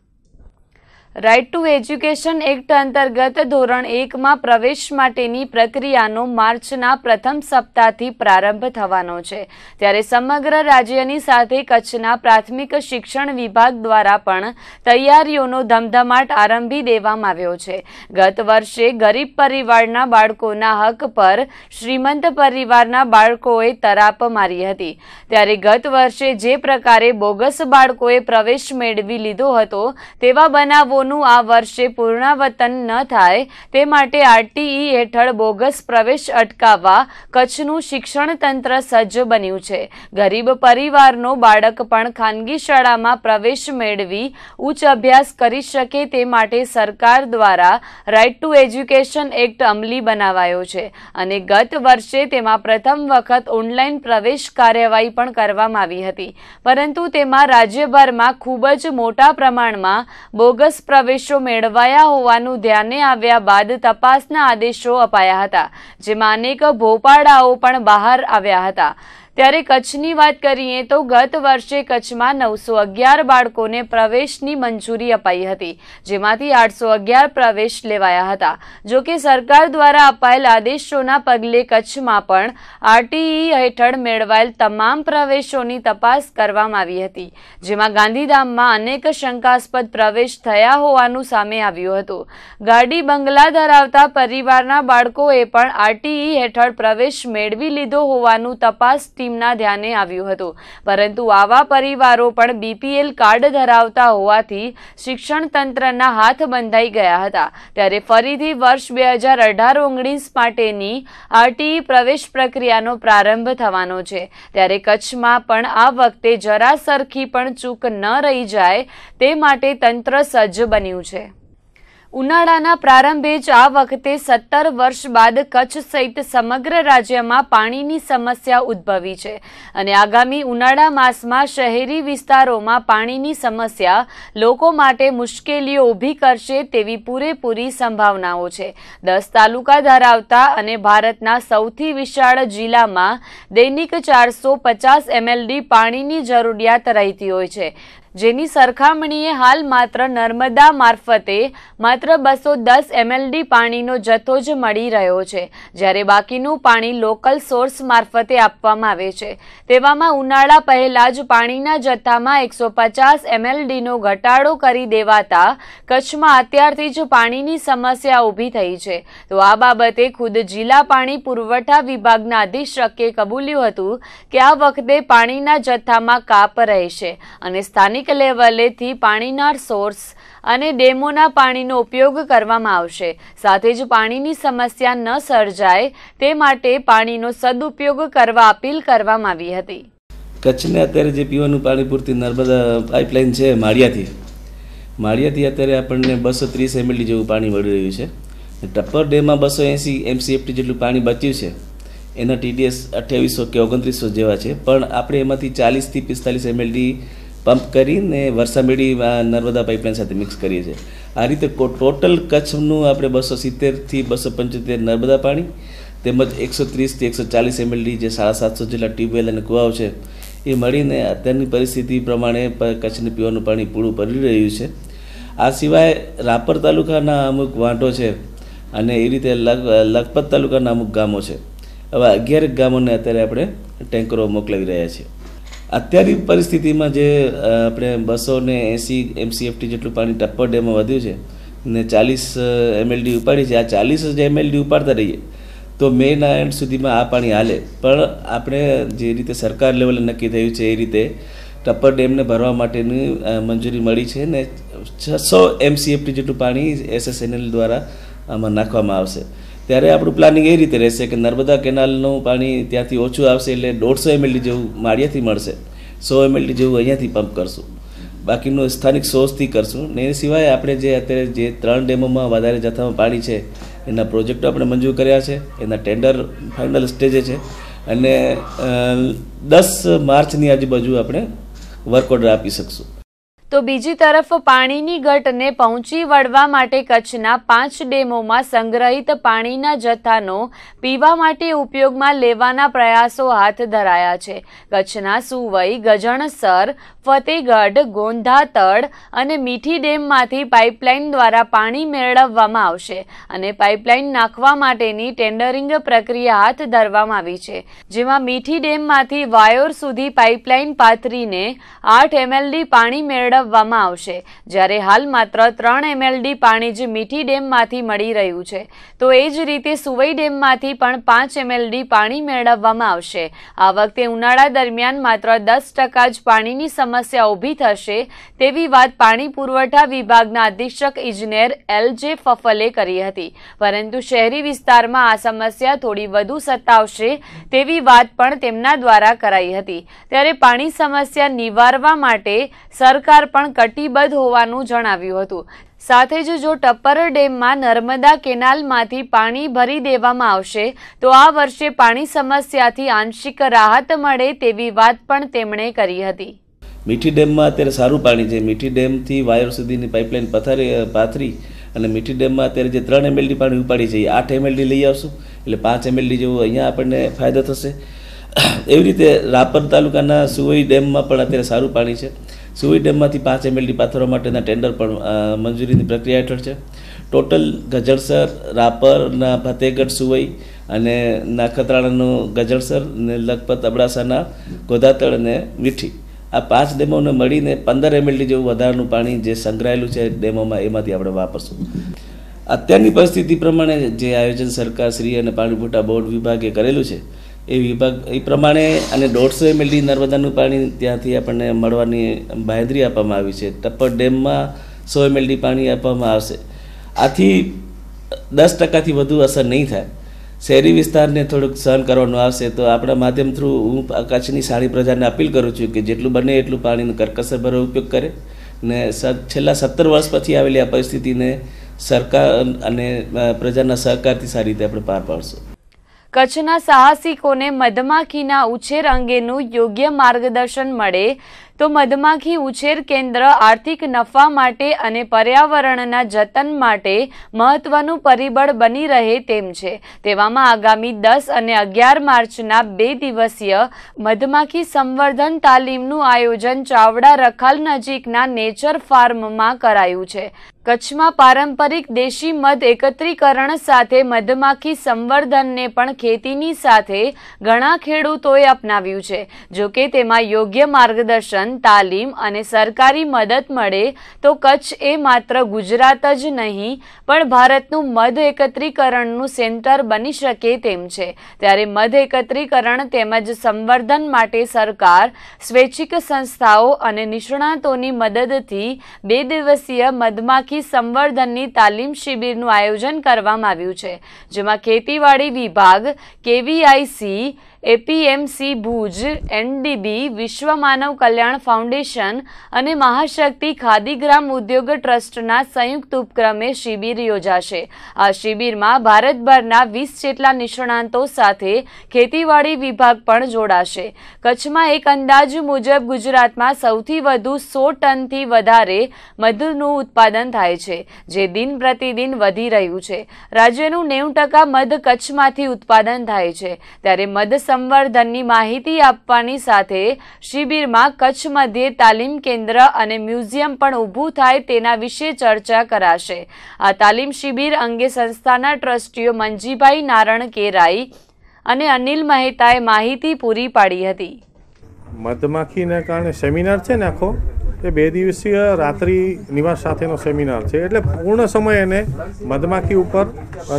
Speaker 1: રાઇટ ટુ એજ્યુકેશન એક્ટ અંતર્ગત ધોરણ 1માં પ્રવેશ માટેની પ્રક્રિયાનો માર્ચના પ્રથમ સપ્તાહથી પ્રારંભ થવાનો છે. ત્યારે સમગ્ર રાજ્યની સાથે કચ્છના પ્રાથમિક શિક્ષણ વિભાગ દ્વારા પણ તૈયારીઓનો ધમધમાટ આરંભી દેવામાં આવ્યો છે. ગત વર્ષે ગરીબ પરિવારના બાળકોના હક પર શ્રીમંત પરિવારના બાળકોએ તરાપ મારી હતી. ત્યારે ગત વર્ષે જે પ્રકારે બોગસ બાળકોએ પ્રવેશ મેળવી લીધો હતો તેવા બનાવો આ વર્ષે પુનરાવર્તન ન થાય તે માટે RTE હેઠળ બોગસ પ્રવેશ અટકાવવા કચ્છનું શિક્ષણ તંત્ર સજ્જ બન્યું છે. ગરીબ પરિવારનો બાળક પણ ખાનગી શાળામાં પ્રવેશ મેળવી ઉચ્ચ અભ્યાસ કરી શકે તે માટે સરકાર દ્વારા રાઇટ ટુ એજ્યુકેશન એક્ટ અમલી બનાવાયો છે અને ગત વર્ષે તેમાં પ્રથમ વખત ઓનલાઈન પ્રવેશ કાર્યવાહી પણ કરવામાં આવી હતી, પરંતુ તેમાં રાજ્યભરમાં ખૂબ જ મોટા પ્રમાણમાં બોગસ પ્રવેશો મેળવાયા હોવાનું ધ્યાને આવ્યા બાદ તપાસના આદેશો અપાયા હતા, જેમાં અનેક ભોપાળાઓ પણ બહાર આવ્યા હતા. ત્યારે કચ્છની વાત કરીએ તો ગત વર્ષે કચ્છમાં 911 બાળકોને પ્રવેશની મંજૂરી અપાઈ હતી, જેમાંથી 811 પ્રવેશ લેવાયા હતા. જો કે સરકાર દ્વારા અપાયેલ આદેશોના પગલે કચ્છમાં પણ RTE હેઠળ મેળવાયેલ તમામ પ્રવેશોની તપાસ કરવામાં આવી હતી, જેમાં ગાંધીધામમાં અનેક શંકાસ્પદ પ્રવેશ થયા હોવાનું સામે આવ્યું હતું. ગાડી બંગલા ધરાવતા પરિવારના બાળકોએ પણ RTE હેઠળ પ્રવેશ મેળવી લીધો હોવાનું તપાસ ટીમના ધ્યાને આવ્યું હતું, પરંતુ આવા પરિવારો પણ BPL કાર્ડ ધરાવતા હોવાથી શિક્ષણ તંત્રના હાથ બંધાઈ ગયા હતા. ત્યારે ફરીથી વર્ષ 2018-19 માટેની RTE પ્રવેશ પ્રક્રિયાનો પ્રારંભ થવાનો છે. ત્યારે કચ્છમાં પણ આ વખતે જરા સરખી પણ ચૂક ન રહી જાય તે માટે તંત્ર સજ્જ બન્યું છે. ઉનાળાના પ્રારંભે જ આ વખતે 17 વર્ષ બાદ કચ્છ સહિત સમગ્ર રાજ્યમાં પાણીની સમસ્યા ઉદ્ભવી છે અને આગામી ઉનાળા માસમાં શહેરી વિસ્તારોમાં પાણીની સમસ્યા લોકો માટે મુશ્કેલીઓ ઊભી કરશે તેવી પૂરેપૂરી સંભાવનાઓ છે. 10 તાલુકા ધરાવતા અને ભારતના સૌથી વિશાળ જિલ્લામાં દૈનિક 450 mld પાણીની જરૂરિયાત રહેતી હોય છે, જેની સરખામણીએ હાલ માત્ર નર્મદા મારફતે માત્ર 210 mld પાણીનો જથ્થો જ મળી રહ્યો છે, જ્યારે બાકીનું પાણી લોકલ સોર્સ મારફતે આપવામાં આવે છે. તેવામાં ઉનાળા પહેલા જ પાણીના જથ્થામાં 150 mldનો ઘટાડો કરી દેવાતા કચ્છમાં અત્યારથી જ પાણીની સમસ્યા ઊભી થઈ છે. તો આ બાબતે ખુદ જિલ્લા પાણી પુરવઠા વિભાગના અધિક્ષકે કબૂલ્યું હતું કે આ વખતે પાણીના જથ્થામાં કાપ રહેશે અને સ્થાનિક લેવલેથી પાણીના સોર્સ અને ડેમોના પાણીનો ઉપયોગ કરવામાં આવશે. સાથે જ પાણીની સમસ્યા ન સર્જાય તે માટે પાણીનો સદુપયોગ કરવા અપીલ કરવામાં આવી હતી.
Speaker 8: કચ્છને અત્યારે જે પીવાનું પાણી પૂરતી નર્મદા પાઇપલાઇન છે માળિયાથી અત્યારે આપણને 230 mld જેવું પાણી મળી રહ્યું છે. ટપ્પર ડેમમાં 280 MCFT જેટલું પાણી બચ્યું છે, એના TDS 2800 કે 2900 જેવા છે, પણ આપણે એમાંથી 40 થી 45 mld પંપ કરીને વરસામેડી નર્મદા પાઇપલાઇન સાથે મિક્સ કરીએ છીએ. આ રીતે ટોટલ કચ્છનું આપણે 270 થી 275 નર્મદા પાણી તેમજ 130 થી 140 mld જે 750 જેટલા ટ્યુબવેલ અને કુવાઓ છે એ મળીને અત્યારની પરિસ્થિતિ પ્રમાણે કચ્છને પીવાનું પાણી પૂરું પડી રહ્યું છે. આ સિવાય રાપર તાલુકાના અમુક વાંઢો છે અને એ રીતે લખપત તાલુકાના અમુક ગામો છે. હવે 11 ગામોને અત્યારે આપણે ટેન્કરો મોકલાવી રહ્યા છીએ. અત્યારની પરિસ્થિતિમાં જે આપણે 280 MCFT જેટલું પાણી ટપ્પર ડેમમાં વધ્યું છે ને 40 MLD ઉપાડી છે, આ 40 જ MLD ઉપાડતા રહીએ તો મેના એન્ડ સુધીમાં આ પાણી હાલે. પણ આપણે જે રીતે સરકાર લેવલે નક્કી થયું છે એ રીતે ટપ્પર ડેમને ભરવા માટેની મંજૂરી મળી છે ને 600 MCFT જેટલું પાણી SSNL દ્વારા આમાં નાખવામાં આવશે. ત્યારે આપણું પ્લાનિંગ એ રીતે રહેશે કે નર્મદા કેનાલનું પાણી ત્યાંથી ઓછું આવશે એટલે 150 MLD જેવું માળિયાથી મળશે, 100 MLD જેવું અહીંયાથી પંપ કરશું, બાકીનું સ્થાનિક સોર્સથી કરશું. ને એ સિવાય આપણે જે અત્યારે જે 3 ડેમોમાં વધારે જથ્થામાં પાણી છે એના પ્રોજેક્ટો આપણે મંજૂર કર્યા છે, એના ટેન્ડર ફાઇનલ સ્ટેજે છે અને 10 માર્ચની આજુબાજુ આપણે વર્ક ઓર્ડર આપી શકશું.
Speaker 1: તો બીજી તરફ પાણીની ઘટને પહોંચી વળવા માટે કચ્છના 5 ડેમોમાં સંગ્રહિત પાણીના જથ્થાનો પીવા માટે ઉપયોગમાં લેવાના પ્રયાસો હાથ ધરાયા છે. કચ્છના સુવઈ, ગજણસર, ફતેગઢ, ગોંધાતડ અને મીઠી ડેમમાંથી પાઇપલાઇન દ્વારા પાણી મેળવવામાં આવશે અને પાઇપલાઇન નાખવા માટેની ટેન્ડરિંગ પ્રક્રિયા હાથ ધરવામાં આવી છે, જેમાં મીઠી ડેમમાંથી વાયોર સુધી પાઇપલાઇન પાથરીને 8 MLD પાણી મેળવવામાં આવશે, જ્યારે હાલ માત્ર 3 MLD પાણી જ મીઠી ડેમમાંથી મળી રહ્યું છે. તો એ જ રીતે સુવઈ ડેમમાંથી પણ 5 MLD પાણી મેળવવામાં આવશે. આ વખતે ઉનાળા દરમિયાન માત્ર 10% જ પાણીની સમસ્યા ઊભી થશે તેવી વાત પાણી પુરવઠા વિભાગના અધિક્ષક ઇજનેર LJ ફફલે કરી હતી, પરંતુ શહેરી વિસ્તારમાં આ સમસ્યા થોડી વધુ સતાવશે તેવી વાત પણ તેમના દ્વારા કરાઈ હતી. ત્યારે પાણી સમસ્યા નિવારવા માટે સરકાર પણ કટિબદ્ધ હોવાનું જણાવ્યું હતું. સાથે જ જો ટપ્પર ડેમમાં નર્મદા કેનાલમાંથી પાણી ભરી દેવામાં આવશે તો આ વર્ષે પાણી સમસ્યાથી આંશિક રાહત મળે તેવી વાત પણ તેમણે કરી હતી.
Speaker 8: મીઠી ડેમમાં અત્યારે સારું પાણી છે. મીઠી ડેમથી વાયોર સુધીની પાઇપલાઇન પાથરી અને મીઠી ડેમમાં અત્યારે જે 3 MLD પાણી ઉપાડી છે એ 8 MLD લઈ આવશું એટલે 5 MLD જેવું અહીંયા આપણને ફાયદો થશે. એવી રીતે રાપર તાલુકાના સુવઈ ડેમમાં પણ અત્યારે સારું પાણી છે. સુવઈ ડેમમાંથી 5 MLD પાથરવા માટેના ટેન્ડર પણ મંજૂરીની પ્રક્રિયા હેઠળ છે. ટોટલ ગજણસર, રાપરના ફતેગઢ, સુવઈ અને નખત્રાણાનું ગજણસર ને લખપત, અબડાસાના ગોધાતળ અને મીઠી આ 5 ડેમોને મળીને 15 MLD જેવું વધારાનું પાણી જે સંગ્રહાયેલું છે ડેમોમાં એમાંથી આપણે વાપરશું. અત્યારની પરિસ્થિતિ પ્રમાણે જે આયોજન સરકાર શ્રી અને પાણી પુરવઠા બોર્ડ વિભાગે કરેલું છે એ પ્રમાણે અને 150 MLD નર્મદાનું પાણી ત્યાંથી આપણને મળવાની બાંહેધરી આપવામાં આવી છે. ટપ્પર ડેમમાં 100 MLD પાણી આપવામાં આવશે. આથી 10%થી વધુ અસર નહીં થાય. શહેરી વિસ્તારને થોડુંક સહન કરવાનું આવશે. તો આપણા માધ્યમ થ્રુ હું કચ્છની સારી પ્રજાને અપીલ કરું છું કે જેટલું બને એટલું પાણીનો કરકસરભરો ઉપયોગ કરે ને છેલ્લા 17 વર્ષ પછી આવેલી આ પરિસ્થિતિને સરકાર અને પ્રજાના સહકારથી સારી રીતે આપણે પાર પાડશું.
Speaker 1: કચ્છના સાહસિકોને મધમાખીના ઉછેર અંગેનું યોગ્ય માર્ગદર્શન મળે તો મધમાખી ઉછેર કેન્દ્ર આર્થિક નફા માટે અને પર્યાવરણના જતન માટે મહત્વનું પરિબળ બની રહે તેમ છે. તેવામાં આગામી 10 અને 11 માર્ચના 2 દિવસીય મધમાખી સંવર્ધન તાલીમનું આયોજન ચાવડા રખાલ નજીકના નેચર ફાર્મમાં કરાયું છે. કચ્છમાં પારંપરિક દેશી મધ એકત્રીકરણ સાથે મધમાખી સંવર્ધનને પણ ખેતીની સાથે ઘણા ખેડૂતોએ અપનાવ્યું છે. જોકે તેમાં યોગ્ય માર્ગદર્શન, તાલીમ અને સરકારી મદદ મળે તો કચ્છ એ માત્ર ગુજરાત જ નહીં પણ ભારતનું મધ એકત્રીકરણનું સેન્ટર બની શકે તેમ છે. ત્યારે મધ એકત્રીકરણ તેમજ સંવર્ધન માટે સરકાર, સ્વૈચ્છિક સંસ્થાઓ અને નિષ્ણાતોની મદદથી 2 દિવસીય મધમાખી સંવર્ધનની તાલીમ શિબિરનું આયોજન કરવામાં આવ્યું છે, જેમાં ખેતીવાડી વિભાગ, KVIC, APMC ભુજ, NDB, વિશ્વ માનવ કલ્યાણ ફાઉન્ડેશન અને મહાશક્તિ ખાદી ગ્રામ ઉદ્યોગ ટ્રસ્ટના સંયુક્ત ઉપક્રમે શિબિર યોજાશે. આ શિબિરમાં ભારતભરના 20 જેટલા નિષ્ણાંતો સાથે ખેતીવાડી વિભાગ પણ જોડાશે. કચ્છમાં એક અંદાજ મુજબ ગુજરાતમાં સૌથી વધુ 100 ટનથી વધારે મધનું ઉત્પાદન થાય છે, જે દિન પ્રતિદિન વધી રહ્યું છે. રાજ્યનું 90% મધ કચ્છમાંથી ઉત્પાદન થાય છે. ત્યારે મધ સંવર્ધનની માહિતી આપવાની સાથે શિબિરમાં કચ્છ મધ્યે તાલીમ કેન્દ્ર અને મ્યુઝિયમ પણ ઊભું થાય તેના વિશે ચર્ચા કરાશે. આ તાલીમ શિબિર અંગે સંસ્થાના ટ્રસ્ટીઓ મંજીભાઈ નારણ કેરાઈ અને અનિલ મહેતાએ માહિતી પૂરી પાડી હતી.
Speaker 9: મધમાખીને કારણે સેમિનાર છે ને આખો એ 2 દિવસીય રાત્રિ નિવાસ સાથેનો સેમિનાર છે, એટલે પૂર્ણ સમય એને મધમાખી ઉપર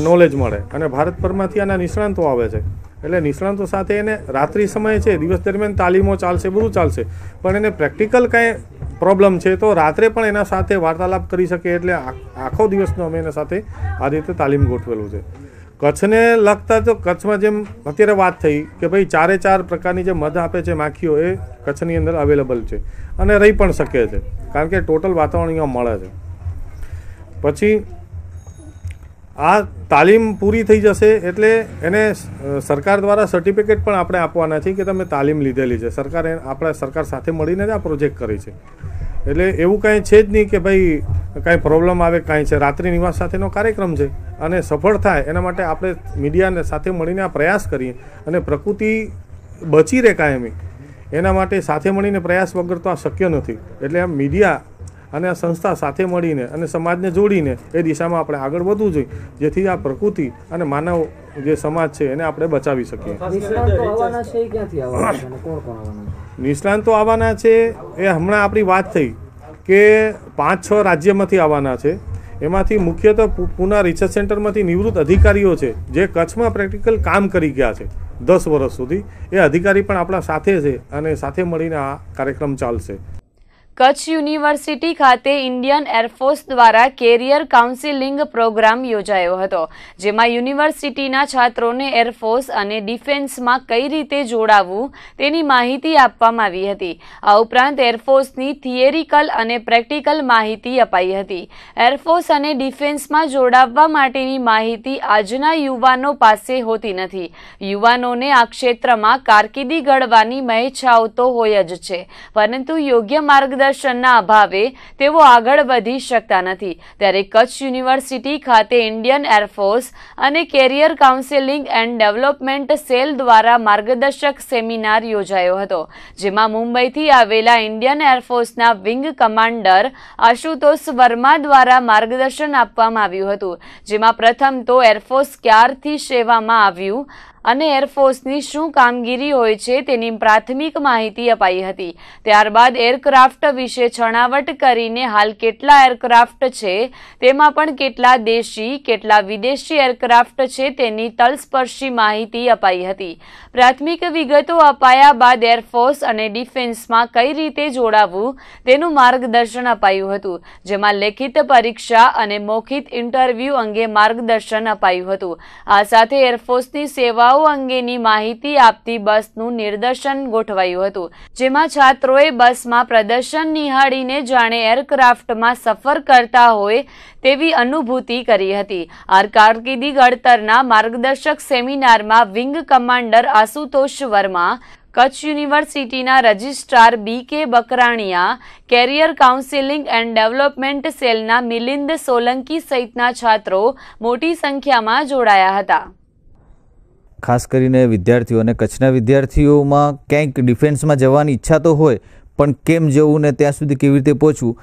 Speaker 9: નોલેજ મળે અને ભારતભરમાંથી આના નિષ્ણાંતો આવે છે. એટલે નિષ્ણાંતો સાથે એને રાત્રિ સમય છે, દિવસ દરમિયાન તાલીમો ચાલશે, બધું ચાલશે, પણ એને પ્રેક્ટિકલ કાંઈ પ્રોબ્લેમ છે તો રાત્રે પણ એના સાથે વાર્તાલાપ કરી શકે. એટલે આખો દિવસનો અમે એના સાથે આ રીતે તાલીમ ગોઠવેલું છે. કચ્છને લગતા તો કચ્છમાં જેમ અત્યારે વાત થઈ કે ભાઈ 4 પ્રકારની જે મધ આપે છે માખીઓ એ કચ્છની અંદર અવેલેબલ છે અને રહી પણ શકે છે, કારણ કે ટોટલ વાતાવરણ અહીંયા મળે છે. પછી આ તાલીમ પૂરી થઈ જશે એટલે એને સરકાર દ્વારા સર્ટિફિકેટ પણ આપણે આપવાના છે કે તમે તાલીમ લીધેલી છે. આપણા સરકાર સાથે મળીને જ આ પ્રોજેક્ટ કરી છે. એટલે એવું કાંઈ છે જ નહીં કે ભાઈ કાંઈ પ્રોબ્લેમ આવે કાંઈ છે. રાત્રિ નિવાસ સાથેનો કાર્યક્રમ છે અને સફળ થાય એના માટે આપણે મીડિયાને સાથે મળીને આ પ્રયાસ કરીએ અને પ્રકૃતિ બચી રહે કાયમી એના માટે સાથે મળીને પ્રયાસ વગર તો આ શક્ય નથી. એટલે આ મીડિયા અને આ સંસ્થા સાથે મળીને અને સમાજને જોડીને એ દિશામાં આપણે આગળ વધવું જોઈએ, જેથી આ પ્રકૃતિ અને માનવ જે સમાજ છે એને આપણે બચાવી શકીએ. નિષ્ણાંતો આવવાના છે એ હમણાં આપણી વાત થઈ કે 5-6 રાજ્યમાંથી આવવાના છે. એમાંથી મુખ્યત્વે પૂના રિસર્ચ સેન્ટરમાંથી નિવૃત્ત અધિકારીઓ છે જે કચ્છમાં પ્રેક્ટિકલ કામ કરી ગયા છે 10 વર્ષ સુધી. એ અધિકારી પણ આપણા સાથે છે અને સાથે મળીને આ કાર્યક્રમ ચાલશે.
Speaker 1: કચ્છ યુનિવર્સિટી ખાતે ઇન્ડિયન એરફોર્સ દ્વારા કેરિયર કાઉન્સિલિંગ પ્રોગ્રામ યોજાયો હતો, જેમાં યુનિવર્સિટીના છાત્રોને એરફોર્સ અને ડિફેન્સમાં કઈ રીતે જોડાવવું તેની માહિતી આપવામાં આવી હતી. આ ઉપરાંત એરફોર્સની થિયરિકલ અને પ્રેક્ટિકલ માહિતી અપાઈ હતી. એરફોર્સ અને ડિફેન્સમાં જોડાવવા માટેની માહિતી આજના યુવાનો પાસે હોતી નથી. યુવાનોને આ ક્ષેત્રમાં કારકિર્દી ઘડવાની મહેચ્છાઓ તો હોય જ છે, પરંતુ યોગ્ય માર્ગદર્શનના અભાવે તેઓ આગળ વધી શકતા નથી. ત્યારે કચ્છ યુનિવર્સિટી ખાતે ઇન્ડિયન એરફોર્સ અને career counselling and development cell દ્વારા માર્ગદર્શક સેમિનાર યોજાયો હતો, જેમાં મુંબઈથી આવેલા ઇન્ડિયન એરફોર્સના વિંગ કમાન્ડર આશુતોષ વર્મા દ્વારા માર્ગદર્શન આપવામાં આવ્યું હતું. જેમાં પ્રથમ તો એરફોર્સ ક્યારથી સેવામાં આવ્યું અને એરફોર્સની શું કામગીરી હોય છે તેની પ્રાથમિક માહિતી અપાઈ હતી. ત્યારબાદ એરક્રાફ્ટ વિશે છણાવટ કરીને હાલ કેટલા એરક્રાફ્ટ છે, તેમાં પણ કેટલા દેશી કેટલા વિદેશી એરક્રાફ્ટ છે તેની તલસ્પર્શી માહિતી અપાઈ હતી. પ્રાથમિક વિગતો અપાયા બાદ એરફોર્સ અને ડિફેન્સમાં કઈ રીતે જોડાવવું તેનું માર્ગદર્શન અપાયું હતું, જેમાં લેખિત પરીક્ષા અને મૌખિક ઇન્ટરવ્યૂ અંગે માર્ગદર્શન અપાયું હતું. આ સાથે એરફોર્સની સેવાઓ અંગેની માહિતી આપતી બસનું નિદર્શન ગોઠવાયું હતું, જેમાં છાત્રોએ બસમાં પ્રદર્શન નિહાળીને જાણે એરક્રાફ્ટમાં સફર કરતા હોય તેવી અનુભૂતિ કરી હતી. આ કારકિર્દી ઘડતરના માર્ગદર્શક સેમિનારમાં વિંગ કમાન્ડર આશુતોષ વર્મા, કચ્છ યુનિવર્સિટીના registrar BK Bakraniya, career counselling and development સેલના મિલિંદ સોલંકી સહિતના છાત્રો મોટી સંખ્યામાં જોડાયા હતા.
Speaker 10: ખાસ કરીને વિદ્યાર્થીઓ અને કચ્છના વિદ્યાર્થીઓમાં ક્યાંક ડિફેન્સમાં જવાની ઈચ્છા તો હોય, પણ કેમ જવું ને ત્યાં સુધી કેવી રીતે પહોંચવું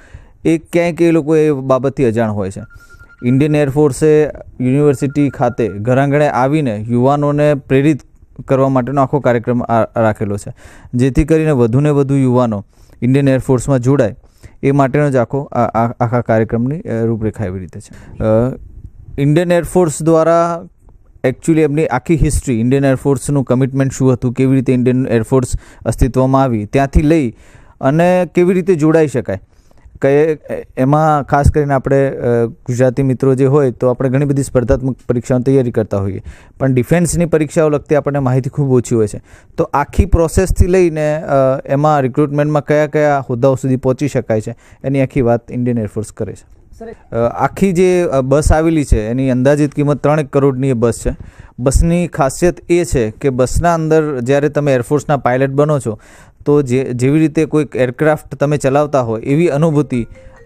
Speaker 10: એ ક્યાંક એ લોકો એ બાબતથી અજાણ હોય છે. ઇન્ડિયન એરફોર્સે યુનિવર્સિટી ખાતે ઘરાંગણે આવીને યુવાનોને પ્રેરિત કરવા માટેનો આખો કાર્યક્રમ રાખેલો છે, જેથી કરીને વધુને વધુ યુવાનો ઇન્ડિયન એરફોર્સમાં જોડાય એ માટેનો જ આખા કાર્યક્રમની રૂપરેખા એવી રીતે છે. ઇન્ડિયન એરફોર્સ દ્વારા એકચ્યુઅલી એમની આખી હિસ્ટ્રી, ઇન્ડિયન એરફોર્સનું કમિટમેન્ટ શું હતું, કેવી રીતે ઇન્ડિયન એરફોર્સ અસ્તિત્વમાં આવી, ત્યાંથી લઈ અને કેવી રીતે જોડાઈ શકાય, એમાં ખાસ કરીને આપણે ગુજરાતી મિત્રો જે હોય તો આપણે ઘણી બધી સ્પર્ધાત્મક પરીક્ષાઓની તૈયારી કરતા હોઈએ, પણ ડિફેન્સની પરીક્ષાઓ લગતી આપણને માહિતી ખૂબ ઓછી હોય છે. તો આખી પ્રોસેસથી લઈને એમાં રિક્રુટમેન્ટમાં કયા કયા હોદ્દાઓ સુધી પહોંચી શકાય છે એની આખી વાત ઇન્ડિયન એરફોર્સ કરે છે. આખી જે બસ આવેલી છે એની અંદાજિત કિંમત 3 કરોડની એ બસ છે. બસની ખાસિયત એ છે કે બસના અંદર જ્યારે તમે એરફોર્સના પાયલટ બનો છો તો જેવી રીતે કોઈક એરક્રાફ્ટ તમે ચલાવતા હોય એવી અનુભૂતિ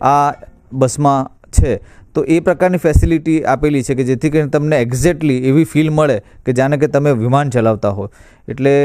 Speaker 10: આ બસમાં છે. તો એ પ્રકારની ફેસિલિટી આપેલી છે કે જેથી કરીને તમને એક્ઝેક્ટલી એવી ફીલ મળે કે જાણે કે તમે વિમાન ચલાવતા હો. એટલે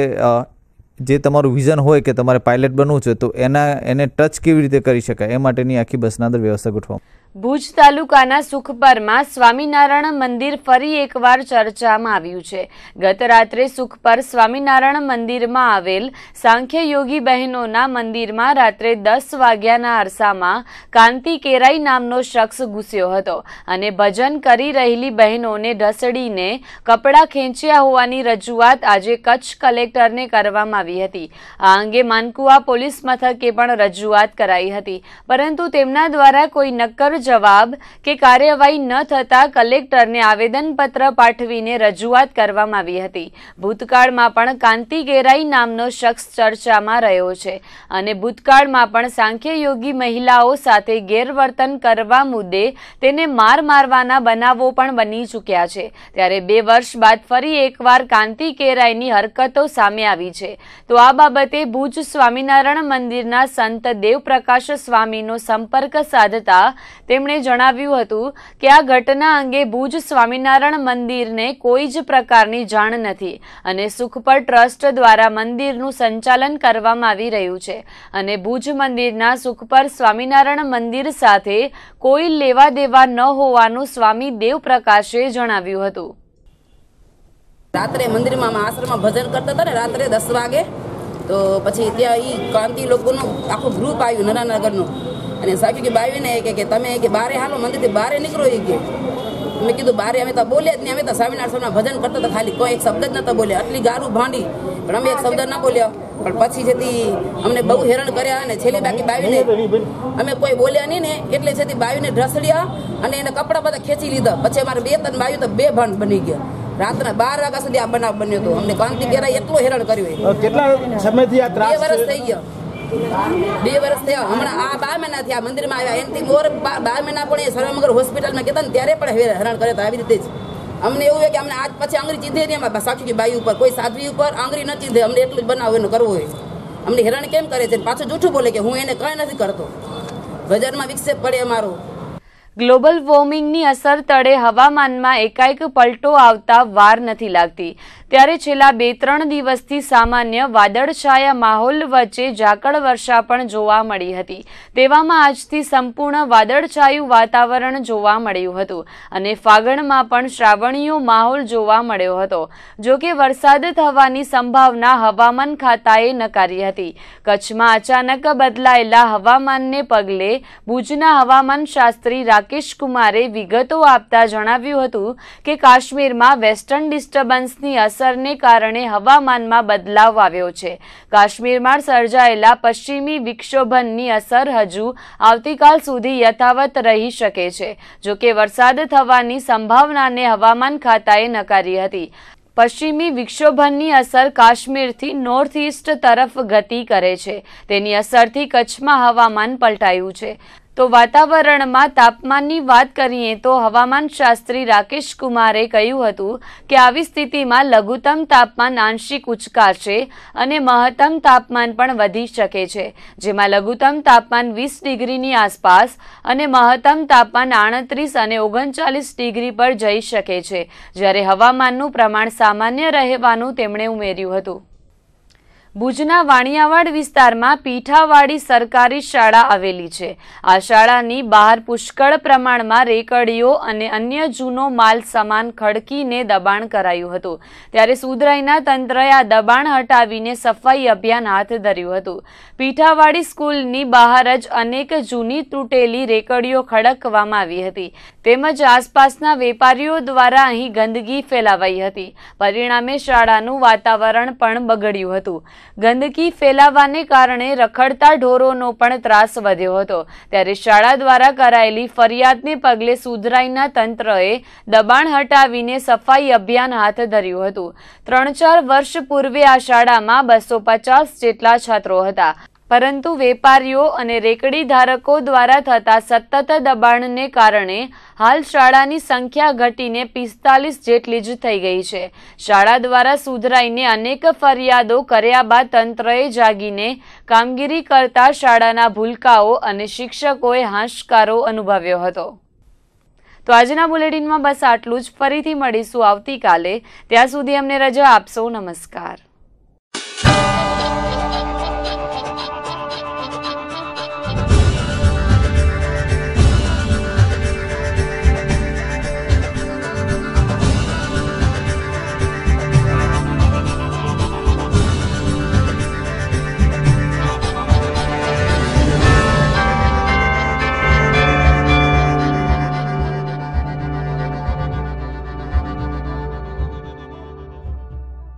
Speaker 10: જે તમારું વિઝન હોય કે તમારે પાયલટ બનવું છે તો એને ટચ કેવી રીતે કરી શકાય એ માટેની આખી બસના અંદર વ્યવસ્થા ગોઠવવામાં.
Speaker 1: ભુજ તાલુકાના સુખપરમાં સ્વામિનારાયણ મંદિર ફરી એકવાર ચર્ચામાં આવ્યું છે. ગત રાત્રે સુખપર સ્વામિનારાયણ મંદિરમાં આવેલ સાંખ્ય યોગી બહેનોના મંદિરમાં રાત્રે 10 વાગ્યાના અરસામાં કાંતિ કેરાઈ નામનો શખ્સ ઘૂસ્યો હતો અને ભજન કરી રહેલી બહેનોને ઢસડીને કપડાં ખેંચ્યા હોવાની રજૂઆત આજે કચ્છ કલેક્ટરને કરવામાં આવી હતી. આ અંગે માનકુવા પોલીસ મથકે પણ રજૂઆત કરાઈ હતી, પરંતુ તેમના દ્વારા કોઈ નક્કર જવાબ કે કાર્યવાહી ન થતા કલેક્ટરને આવેદનપત્ર પાઠવીને રજૂઆત કરવામાં આવી હતી. ભૂતકાળમાં પણ કાંતિ કેરાઈ નામનો શખ્સ ચર્ચામાં રહ્યો છે અને ભૂતકાળમાં પણ સાંખ્ય યોગી મહિલાઓ સાથે ગેરવર્તન કરવા મુદ્દે તેને મારવાના બનાવો પણ બની ચૂક્યા છે. ત્યારે 2 વર્ષ બાદ ફરી એકવાર કાંતિ કેરાઈની હરકતો સામે આવી છે. તો આ બાબતે ભુજ સ્વામિનારાયણ મંદિરના સંત દેવપ્રકાશ સ્વામીનો સંપર્ક સાધતા તેમણે જણાવ્યું હતું કે આ ઘટના અંગે ભુજ સ્વામિનારાયણ મંદિરને કોઈ જ પ્રકારની જાણ નથી અને સુખપર ટ્રસ્ટ દ્વારા મંદિરનું સંચાલન કરવામાં આવી રહ્યું છે અને ભુજ મંદિરના સુખપર સ્વામિનારાયણ મંદિર સાથે કોઈ લેવા દેવા ન હોવાનું સ્વામી દેવપ્રકાશે જણાવ્યું હતું.
Speaker 11: રાત્રે મંદિરમાં આશ્રમમાં ભજન કરતા હતા ને રાત્રે 10 વાગે, તો પછી ત્યાં કાંતિ લોકોનું આખું ગ્રુપ આવ્યું નરાનગરનું અને સાચું કે બાવીને કે તમે કે બારે હાલો મંદિરથી બારે નીકળો કે મેં કીધું બારે અમે તો બોલ્યા જ નહીં. અમે તો સ્વામિનારાયણ ભજન કરતા હતા, ખાલી કોઈ એક શબ્દ જ નતા બોલ્યા. આટલી ગારું ભાંડી પણ અમે એક શબ્દ ના બોલ્યા. પણ પછી જેથી અમને બહુ હેરાન કર્યા અને છેલ્લે બાકી બાવીને અમે કોઈ બોલ્યા નહીં ને એટલે જેથી બાવીને ઢસડ્યા અને એને કપડા બધા ખેંચી લીધા. પછી અમારે 2-3 બાવી તો 2 ભાંડ બની ગયા. રાતના 12 વાગ્યા સુધી આ બનાવ બન્યો હતો. અમને કાંતિ કેરાઈ એટલો હેરાન કર્યો. કેટલા સમયથી આ ત્રાસ? 2 વર્ષ થઈ ગયા. 2 વર્ષ થયા. હમણાં આ 12 મહિના થયા મંદિરમાં આવ્યા. એનાથી મોર 12 મહિના પણ એ સર્વમંગલ હોસ્પિટલમાં ગયા ને ત્યારે પણ હેરાન કરે તો આવી રીતે જ અમને એવું હોય કે અમને આજ પછી આંગળી ચીધે નહીં. અમારે સાચું કે બાઈ ઉપર કોઈ સાધ્વી ઉપર આંગળી ન ચીધે. અમને એટલું જ બનાવ એનું કરવું હોય. અમને હેરાન કેમ કરે છે? પાછું જૂઠું બોલે કે હું એને કંઈ નથી કરતો. બજારમાં વિક્ષેપ પડે અમારો.
Speaker 1: ગ્લોબલ વોર્મિંગની અસર તળે હવામાનમાં એકાએક પલટો આવતા વાર નથી લાગતી. ત્યારે છેલ્લા 2-3 દિવસથી સામાન્ય વાદળછાયા માહોલ વચ્ચે ઝાકળ વર્ષા પણ જોવા મળી હતી. તેવામાં આજથી સંપૂર્ણ વાદળછાયું વાતાવરણ જોવા મળ્યું હતું અને ફાગણમાં પણ શ્રાવણીયો માહોલ જોવા મળ્યો હતો. જોકે વરસાદ થવાની સંભાવના હવામાન ખાતાએ નકારી હતી. કચ્છમાં અચાનક બદલાયેલા હવામાનને પગલે ભુજના હવામાન શાસ્ત્રી રાકેશ કુમારે વિગતો આપતા જણાવ્યું હતું કે કાશ્મીરમાં વેસ્ટર્ન ડિસ્ટર્બન્સની અસરને કારણે હવામાનમાં બદલાવ આવ્યો છે. કાશ્મીરમાં સર્જાયેલા પશ્ચિમી વિક્ષોભની અસર હજુ આવતીકાલ સુધી યથાવત રહી શકે છે. જોકે વરસાદ થવાની સંભાવનાને હવામાન ખાતાએ નકારી હતી. પશ્ચિમી વિક્ષોભની અસર કાશ્મીરથી નોર્થ ઇસ્ટ તરફ ગતિ કરે છે. તેની અસરથી કચ્છમાં હવામાન પલટાયું છે. તો વાતાવરણમાં તાપમાનની વાત કરીએ તો હવામાન શાસ્ત્રી રાકેશ કુમારે કહ્યું હતું કે આવી સ્થિતિમાં લઘુત્તમ તાપમાન આંશિક ઉચકાશે અને મહત્તમ તાપમાન પણ વધી શકે છે, જેમાં લઘુત્તમ તાપમાન 20 ડિગ્રીની આસપાસ અને મહત્તમ તાપમાન 38 અને 39 ડિગ્રી પર જઈ શકે છે, જ્યારે હવામાનનું પ્રમાણ સામાન્ય રહેવાનું તેમણે ઉમેર્યું હતું. ભુજના વાણિયાવાડ વિસ્તારમાં પીઠાવાડી સરકારી શાળા આવેલી છે. આ શાળાની બહાર પુષ્કળ પ્રમાણમાં રેકડીઓ અને અન્ય જૂનો માલ સામાન ખડકીને દબાણ કરાયું હતું. ત્યારે સુધરાઈના તંત્રએ આ દબાણ હટાવીને સફાઈ અભિયાન હાથ ધર્યું હતું. પીઠાવાડી સ્કૂલની બહાર જ અનેક જૂની તૂટેલી રેકડીઓ ખડકવામાં આવી હતી. તેમજ આસપાસના વેપારીઓ દ્વારા અહીં ગંદકી ફેલાવાઈ હતી. પરિણામે શાળાનું વાતાવરણ પણ બગડ્યું હતું. ગંદકી ફેલાવાને કારણે રખડતા ઢોરોનો પણ ત્રાસ વધ્યો હતો. ત્યારે શાળા દ્વારા કરાયેલી ફરિયાદને પગલે સુધરાઈના તંત્રએ દબાણ હટાવીને સફાઈ અભિયાન હાથ ધર્યું હતું. 3-4 વર્ષ પૂર્વે આ શાળામાં 250 જેટલા છાત્રો હતા, પરંતુ વેપારીઓ અને રેકડી ધારકો દ્વારા થતા સતત દબાણને કારણે હાલ શાળાની સંખ્યા ઘટીને 45 જેટલી જ થઈ ગઈ છે. શાળા દ્વારા સુધરાઈને અનેક ફરિયાદો કર્યા બાદ તંત્રએ જાગીને કામગીરી કરતા શાળાના ભૂલકાઓ અને શિક્ષકોએ હાશકારો અનુભવ્યો હતો. તો આજના બુલેટિનમાં બસ આટલું જ. ફરીથી મળીશું આવતીકાલે. ત્યાં સુધી અમને રજા આપશો. નમસ્કાર.